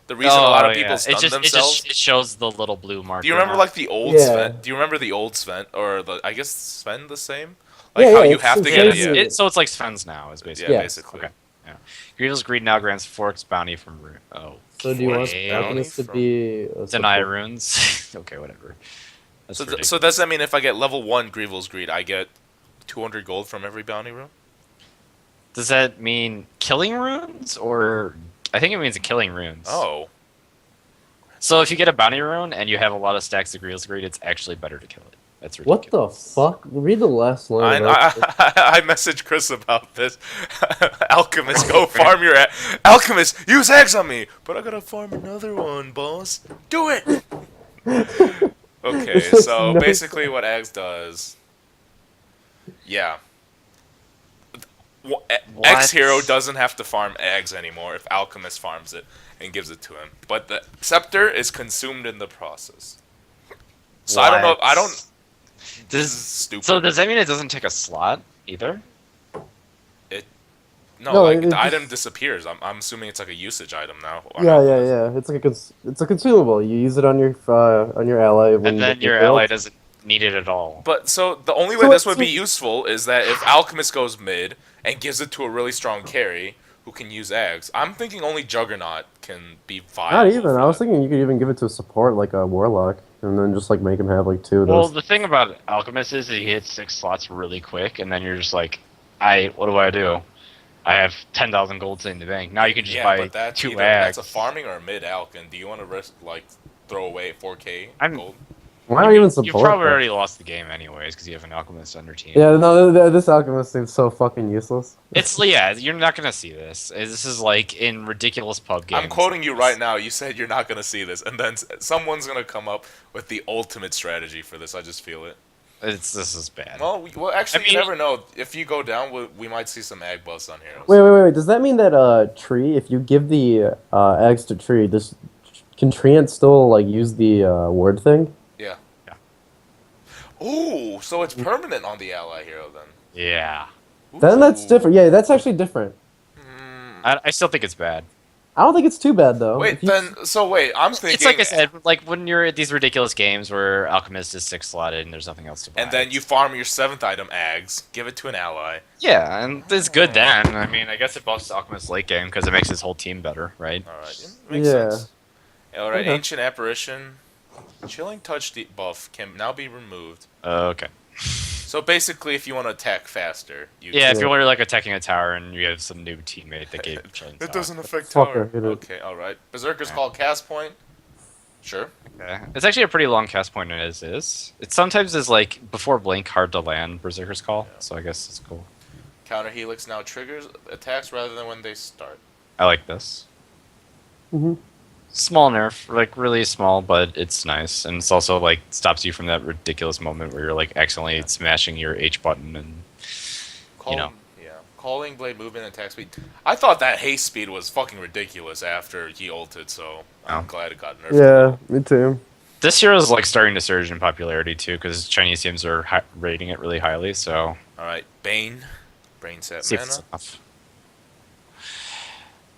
The reason a lot of people yeah. stun themselves. It shows the little blue Do you marker remember now. like the old Yeah. Sven? Do you remember the old Sven or the I guess Sven the same? Like Yeah, how yeah, you it's, have it to Yeah, get says yeah so it's like Sven's now is yeah basically. yes. basically Okay. Yeah. Grievous Greed now grants Fork's bounty from Rune. So do you want force Okay. bounty Alchemist to from. be a Deny support? runes. Okay, whatever. So That's so does ridiculous. that mean if I get level 1 Grievel's Greed, I get 200 gold from every bounty room? Does that mean killing runes or I think it means killing runes. Oh, So if you get a bounty rune and you have a lot of stacks of Grievous Greed, it's actually better to kill it. That's What the ridiculous. fuck? Read the last line I of that. I, I messaged Chris about this. Alchemist, go farm your Alchemist. Use eggs on me, but I gotta farm another one, boss. Do it. Okay, This makes so no basically, sense. what eggs does, yeah, X What? hero doesn't have to farm eggs anymore if Alchemist farms it and gives it to him. But the scepter is consumed in the process. So I don't know. I don't. What? This is So stupid. does that mean it doesn't take a slot either? It no, No, like it the item just disappears. I'm assuming it's like a usage item now on yeah, yeah, Alchemist. yeah. It's like it's a consumable. You use it on your ally when And you then get your your ally build. doesn't need it at all. But so the only way So this it's would be useful is that if Alchemist goes mid and gives it to a really strong carry who can use eggs, I'm thinking only Juggernaut can be not viable even. for I was that. thinking you could even give it to a support like a warlock, and then just like make him have like two of Well, those. the thing about Alchemist is he hits 6 slots really quick, and then you're just like, what do I do? I have 10,000 gold in the bank. Now you can just Yeah, buy but that's two either that's a eggs. farming or a mid alch, and do you want to risk like throw away 4k I'm. gold? Why not even You've support probably though? already lost the game anyways because you have an Alchemist on your team. Yeah, no, this alchemist seems so fucking useless. Yeah, you're not gonna see this. This is like in ridiculous pub I'm games. quoting you right now. You said you're not gonna see this, and then someone's gonna come up with the ultimate strategy for this. I just feel it. This is bad. Well, well, I actually, you mean, never know. If you go down, we might see some ag buffs on Wait, heroes. wait, wait, wait. Does that mean that tree? If you give the eggs to tree, this can treant still like use the word thing? Yeah. yeah. Ooh, so it's permanent on the ally hero then. Yeah. Then that's Ooh. different. Yeah, that's actually different. Hmm. I still think it's bad. I don't think it's too bad though. Wait, If you, then. So wait, I'm thinking. It's like I said, like when you're at these ridiculous games where Alchemist is 6 slotted and there's nothing else to buy. And then you farm your 7th item, Ags, give it to an ally. Yeah, and it's good then. I mean, I guess it buffs Alchemist late game because it makes his whole team better, right? Alright, yeah, makes yeah. sense. Alright, Okay. Ancient Apparition. Chilling Touch buff can now be removed. Okay. So basically, if you want to attack faster, you Yeah, if Yeah. you were like attacking a tower and you have some new teammate that gave you chilling It tower. doesn't affect Fucker, tower. hit it. Okay, alright. Berserker's Yeah. Call cast point. Sure. Okay. It's actually a pretty long cast point as is. It sometimes is like before blink hard to land Berserker's Call, so I guess it's cool. Counter Helix now triggers attacks rather than when they start. I like this. hmm Small nerf, like really small, but it's nice, and it's also like stops you from that ridiculous moment where you're like accidentally smashing your H button and Calling, know. Yeah. Calling Blade movement and attack speed. I thought that haste speed was fucking ridiculous after he ulted, so I'm Oh. glad it got nerfed. a Yeah, little. me too. this hero is like starting to surge in popularity too because Chinese teams are rating it really highly. So Alright, Bane. Brain set see if mana. it's enough.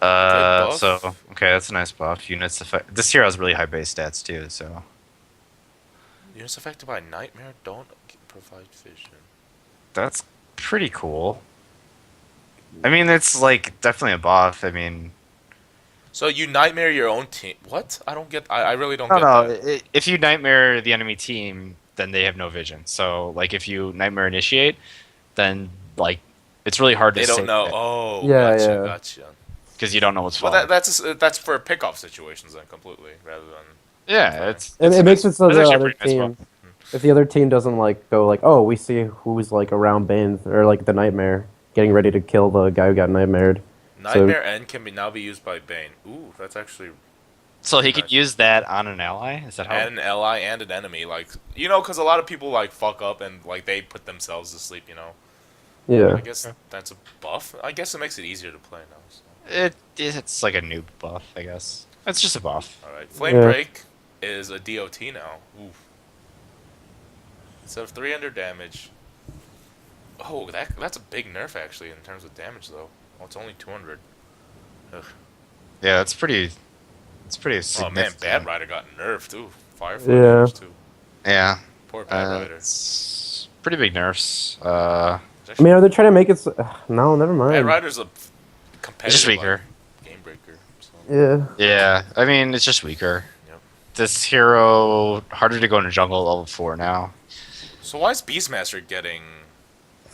buff. So okay, that's a nice buff. Units effect. This hero has really high base stats too. So Units affected by Nightmare don't provide vision. that's pretty cool. I mean, it's like definitely a buff. I mean, So you Nightmare your own team. What? I don't get. I really don't no, get no. that. If you nightmare the enemy team, then they have no vision. So like if you nightmare initiate, then like it's really hard to They don't save know. it Oh, Yeah, gotcha, yeah. gotcha. because you don't know what's Well, falling. that's for pick-off situations then completely, rather than. Yeah, It makes it so it's the actually a other pretty nice team, buff. if the other team doesn't like go like, oh, we see who's like around Bane or like the Nightmare, getting ready to kill the guy who got nightmared. Nightmare End can now be used by Bane. Ooh, that's actually So he nice. could use that on an ally. Is that how? And an ally and an enemy, like because a lot of people like fuck up and like they put themselves to sleep. Yeah. I guess that's a buff. I guess it makes it easier to play now. So. It's like a noob buff, I guess. It's just a buff. All right, Flame Yeah. Break is a DOT now. Ooh. Instead of 300 damage. Oh, that's a big nerf actually in terms of damage though. Oh, it's only 200. Ugh. Yeah, that's pretty It's pretty Oh significant. man, Bad Rider got nerfed too. Firefly Yeah. damage too. Yeah. Poor Bad Rider. It's pretty big nerfs. I mean, are they trying to make it? No, never Bad mind. Rider's a competitive It's just weaker. game breaker. So. Yeah. Yeah, I mean, it's just weaker. Yep. This hero, harder to go into jungle at level 4 now. So why is Beastmaster getting?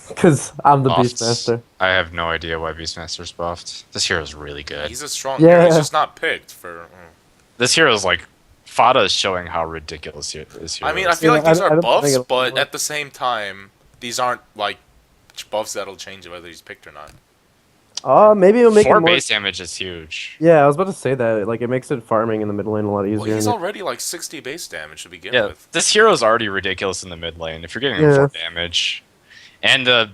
Because I'm the Buffed. Beastmaster. I have no idea why Beastmaster's buffed. This hero's really good. He's a strong Yeah. hero. He's just not picked for. This hero's like... Fada is showing how ridiculous this hero I mean, I is. feel like Yeah, these I are don't buffs, think it'll but work. at the same time, these aren't like buffs that'll change whether he's picked or not. Maybe it'll make 4 it more. base damage is huge. Yeah, I was about to say that. Like, it makes it farming in the mid lane a lot easier. Well, he's and already like 60 base damage to begin Yeah, with. this hero's already ridiculous in the mid lane. If you're getting Yeah. 4 damage, and the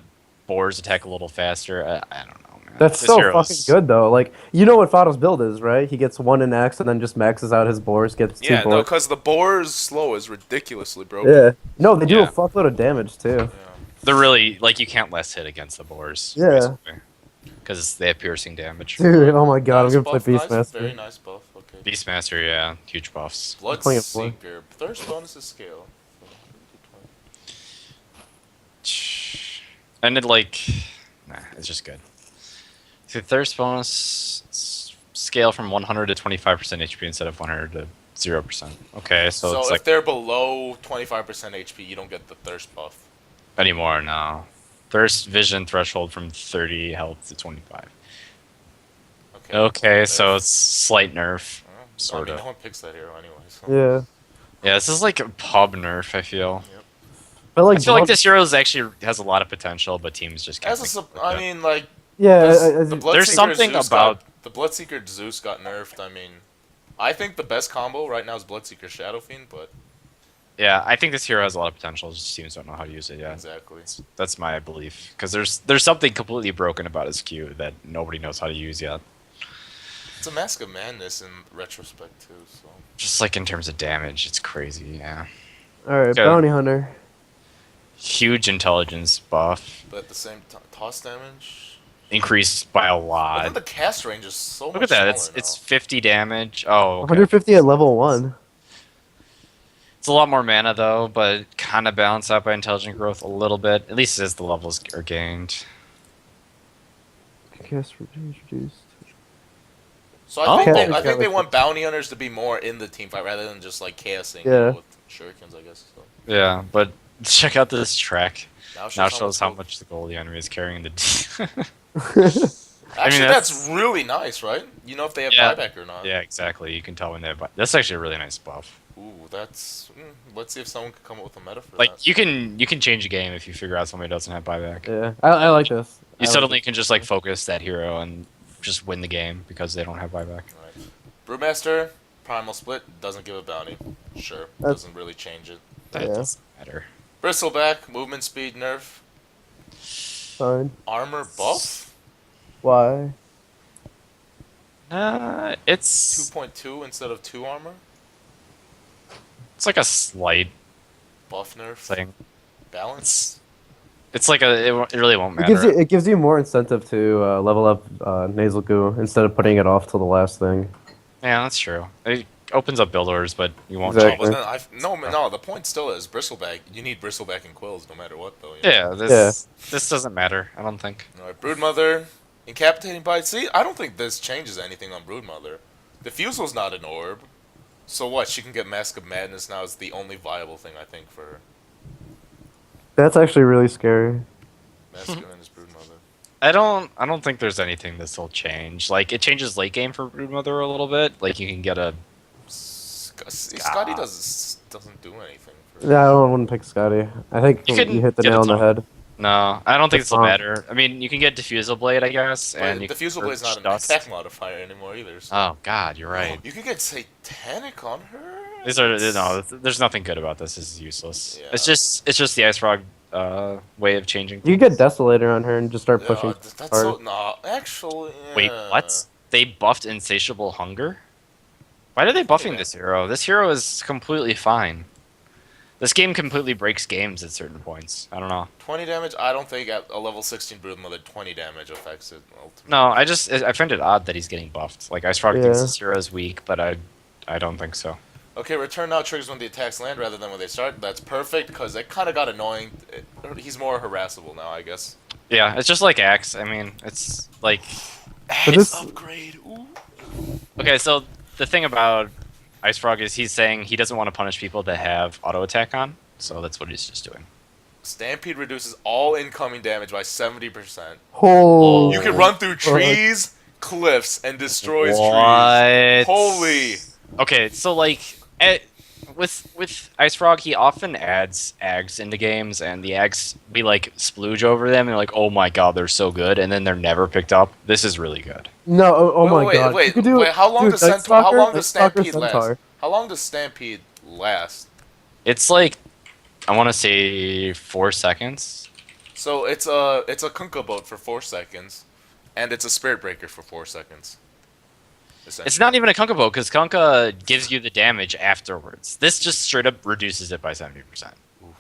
boars attack a little faster, I don't know, man. That's This so hero's- fucking good, though. Like, you know what Fato's build is, right? He gets 1 in X and then just maxes out his boars, gets 2 Yeah, no, boars. because the boar's slow is ridiculously broken. Yeah. No, they do Yeah. a fuckload of damage, too. Yeah. They're really, like, you can't less hit against the boars. Yeah. Because they have piercing damage. Dude, oh my god, Nice I'm gonna play buff, nice, very Beastmaster. nice buff. Okay. Beastmaster, yeah, huge buffs. playing it for- Bloodseeker. Thirst bonus is scale. And it, like, nah, it's just good. The thirst bonus scale from 100 to 25% HP instead of 100 to 0%. Okay, so, So it's if like they're below 25% HP, you don't get the thirst buff. anymore now. Thirst vision threshold from 30 health to 25. Okay. Okay, so it's slight nerf. I sort mean, of. no one picks that hero anyway. So. Yeah. Yeah, this is like a pub nerf, I feel. But like, I feel like this hero is actually has a lot of potential, but teams just can't. As a, think sup- of I it. mean, like Yeah, the Bloodseeker There's something Zeus about- the Bloodseeker Zeus got nerfed. I mean, I think the best combo right now is Bloodseeker Shadow Fiend, but Yeah, I think this hero has a lot of potential. Just teams don't know how to use it yet. exactly. That's my belief. Because there's something completely broken about his Q that nobody knows how to use yet. It's a Mask of Madness in retrospect too. So Just like in terms of damage, it's crazy. Yeah, Alright, Yeah. Bounty Hunter. huge intelligence buff, but at the same time, toss damage. increased by a I think lot. the cast range is so Look much at that. smaller It's now. 50 damage. Oh, okay. 150 at level 1. It's a lot more mana though, but kind of balanced out by intelligent growth a little bit. At least as the levels are gained. Cast reduced. So I think Oh. they, Okay. I think they want bounty hunters to be more in the team fight rather than just like chaosing Yeah. with shurikens, I guess. So. Yeah, but check out this track. Now Now shows how gold. much the gold the enemy is carrying in the. Actually, that's- that's really nice, right? You know if they have Yeah. buyback or not. Yeah, exactly. You can tell when they have. That's actually a really nice buff. Ooh, that's. Let's see if someone can come up with a meta for Like that. you can change a game if you figure out somebody doesn't have buyback. Yeah, I like this. You I suddenly like can just like focus that hero and just win the game because they don't have buyback. Right. Brewmaster, Primal Split, doesn't give a bounty. Sure, That's- doesn't really change it. That Yeah. doesn't matter. Bristleback, movement speed nerf, Fine. armor buff, Why? It's 2.2 instead of 2 armor, it's like a slight buff nerf, thing. balance. It's like it really won't It gives matter. you more incentive to level up nasal goo instead of putting it off till the last thing. Yeah, that's true. It opens up build orders, but you won't Exactly. change. No, the point still is Bristleback. You need Bristleback and Quills no matter what, though. Yeah, this doesn't matter. I don't think. Alright, Broodmother, Incapitating Bite. See, I don't think this changes anything on Broodmother. Diffusel's not an orb. So what? She can get Mask of Madness now is the only viable thing, I think, for her. That's actually really scary. Mask of Madness Broodmother. I don't think there's anything this will change. Like it changes late game for Broodmother a little bit. Like you can get a Scotty doesn't do anything. For Yeah, I wouldn't pick Scotty. I think You you, can hit the get a nail on the ton. head. no. I don't think this will That's matter. I mean, you can get Diffusal Blade, I guess, and you Diffusal can Blade's not an Dust. attack modifier anymore either. So. Oh God, you're right. You could get Satanic on her. These are no. There's nothing good about this. This is useless. Yeah. It's just the Ice Frog way of changing. You could get Desolator on her and just start Yeah, pushing that's hard. so no. Actually, Wait, yeah. what? They buffed Insatiable Hunger? Why are they buffing this hero? This hero is completely fine. This game completely breaks games at certain points. I don't know. 20 damage? I don't think at a level 16 Broodmother 20 damage affects it ultimately. No, I find it odd that he's getting buffed. Like Ice Frog thinks Yeah. this hero is weak, but I don't think so. Okay, return now triggers when the attacks land rather than when they start. That's perfect because it kind of got annoying. He's more harassable now, I guess. Yeah, it's just like Axe. I mean, it's like But Axe this- upgrade. Ooh. okay. So the thing about Ice Frog is he's saying he doesn't want to punish people that have auto attack on. So that's what he's just doing. Stampede reduces all incoming damage by 70%. Oh, You can run through trees, cliffs, and destroys trees. What? Holy. Okay, so like with Ice Frog, he often adds Ags into games, and the Ags we like splooge over them, and like, oh my god, they're so good, and then they're never picked up. This is really good. no! Oh my Wait, god! wait, You could do- wait. How long dude, does Night Centaur? How Stalker- long Night does Stalker Stampede last? Centaur. How long does Stampede last? It's like I want to say 4 seconds. So it's a Kunkka boat for 4 seconds, and it's a Spirit Breaker for 4 seconds. It's not even a Kunkka bow because Kunkka gives you the damage afterwards. This just straight up reduces it by 70%.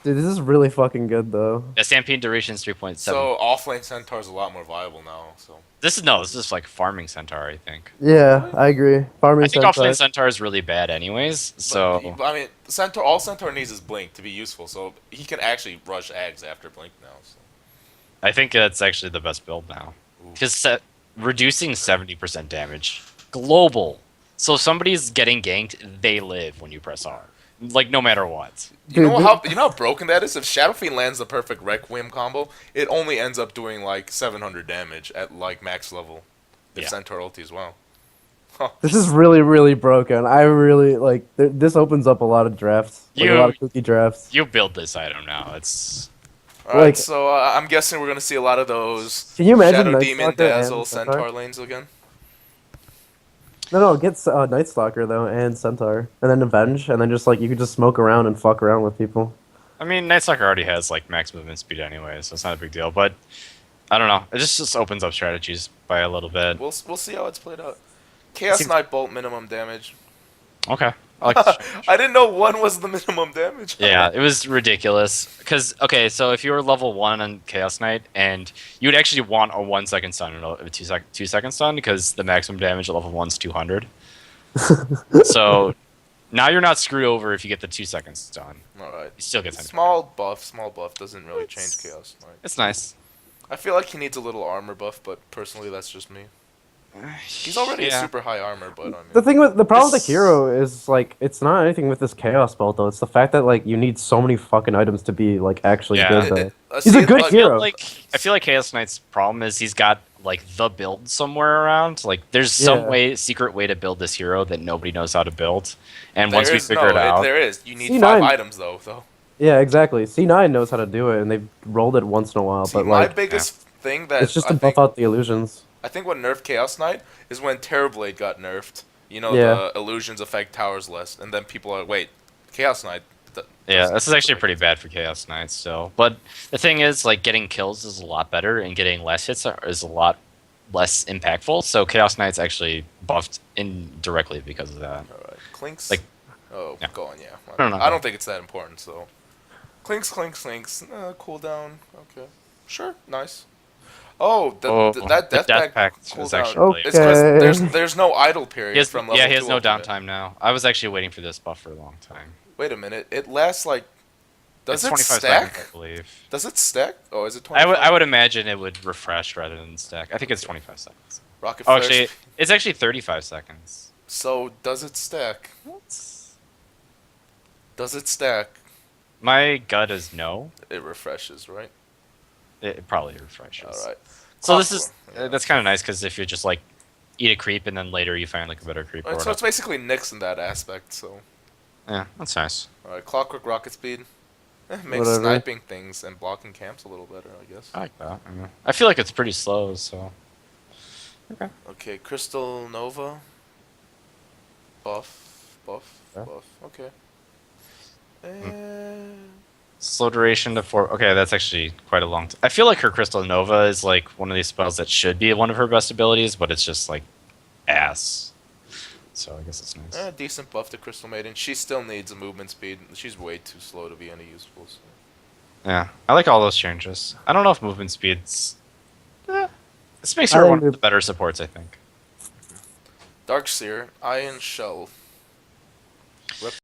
Dude, this is really fucking good though. The Stampede duration is 3.7. So offlane Centaur is a lot more viable now. So This is like farming Centaur, I think. Yeah, I agree. Farming I think Centaur. offlane Centaur is really bad anyways. So I mean, Centaur. All Centaur needs is Blink to be useful. So he can actually rush Ags after Blink now. So. I think that's actually the best build now. Because reducing 70% damage. Global. So if somebody's getting ganked, they live when you press R. Like, no matter what. You know Dude, how broken that is? If Shadow Fiend lands the perfect Requiem combo, it only ends up doing like 700 damage at like max level. If Yeah. Centaur ulti as well. This is really, really broken. I really like. This opens up a lot of drafts. Like, a lot of kooky drafts. You build this item now. It's Alright, Like- so I'm guessing we're gonna see a lot of those Can you imagine Shadow Night Demon, Stalker Dazzle, and Centaur Centaur? lanes again. No, get Night Stalker though and Centaur, and then Avenge, and then just like you could just smoke around and fuck around with people. I mean, Night Stalker already has like max movement speed anyway, so it's not a big deal. But I don't know. It just opens up strategies by a little bit. We'll see how it's played out. Chaos Seems- Knight Bolt minimum damage. Okay. I like this. I didn't know 1 was the minimum damage. Yeah, it was ridiculous. Because, okay, so if you were level 1 on Chaos Knight, and you would actually want a 1 second stun and a 2 second stun, because the maximum damage at level 1 is 200. So now you're not screwed over if you get the 2 second stun. Alright. You still get Small buff doesn't really change Chaos Knight. It's nice. I feel like he needs a little armor buff, but personally that's just me. He's already a super high armor, but I mean... The problem with This- the hero is like it's not anything with this chaos belt though. It's the fact that like you need so many fucking items to be like actually Yeah. good though. uh, He's see, a good like- hero. I feel like Chaos Knight's problem is he's got like the build somewhere around. Like there's some Yeah. secret way to build this hero that nobody knows how to build. And There once we is- figure no, it out, there is. You need C9 5 items though. Yeah, exactly. C9 knows how to do it, and they've rolled it once in a while. See, but my like, biggest thing that it's just to I buff think, out the illusions. I think what nerfed Chaos Knight is when Terrorblade got nerfed. You know, Yeah. the illusions affect towers less, and then people are wait, Chaos Knight. yeah, this is actually pretty bad for Chaos Knight still. But the thing is, like getting kills is a lot better, and getting less hits is a lot less impactful. So Chaos Knight's actually buffed indirectly because of that. Alright, Clinks. Like- oh, yeah. go on, yeah. I don't know. I don't think it's that important. So, Clinks. Cooldown. Okay, sure, nice. Oh, that the death pack is cooldown. actually really Okay. It's because there's no idle period He has, from level yeah, he has 2 no ultimate. downtime now. I was actually waiting for this buff for a long time. Wait a minute, it lasts like. Does It's it 25 stack? seconds, I believe. Does it stack? Oh, is it 25? I would imagine it would refresh rather than stack. I think it's 25 seconds. Rocket Oh, Flare. actually, it's actually 35 seconds. So does it stack? Does it stack? My gut is no. It refreshes, right? It probably refreshes. All right. So this is Yeah. that's kind of nice because if you just like eat a creep and then later you find like a better creep or So whatever. it's basically Nyx in that aspect. So, Yeah, that's nice. all right, Clockwork Rocket Speed makes Whatever. sniping things and blocking camps a little better, I guess. I like that. I feel like it's pretty slow, so. Okay. Okay, Crystal Nova. Buff. Yeah. Okay. Hmm. Eh, Slow duration to 4. Okay, that's actually quite a long. I feel like her Crystal Nova is like one of these spells that should be one of her best abilities, but it's just like ass. So I guess it's nice. decent buff to Crystal Maiden. She still needs a movement speed. She's way too slow to be any useful. So. Yeah, I like all those changes. I don't know if movement speeds. This makes I her think one of it- the better supports, I think. Dark Seer, Iron Shell. Rip.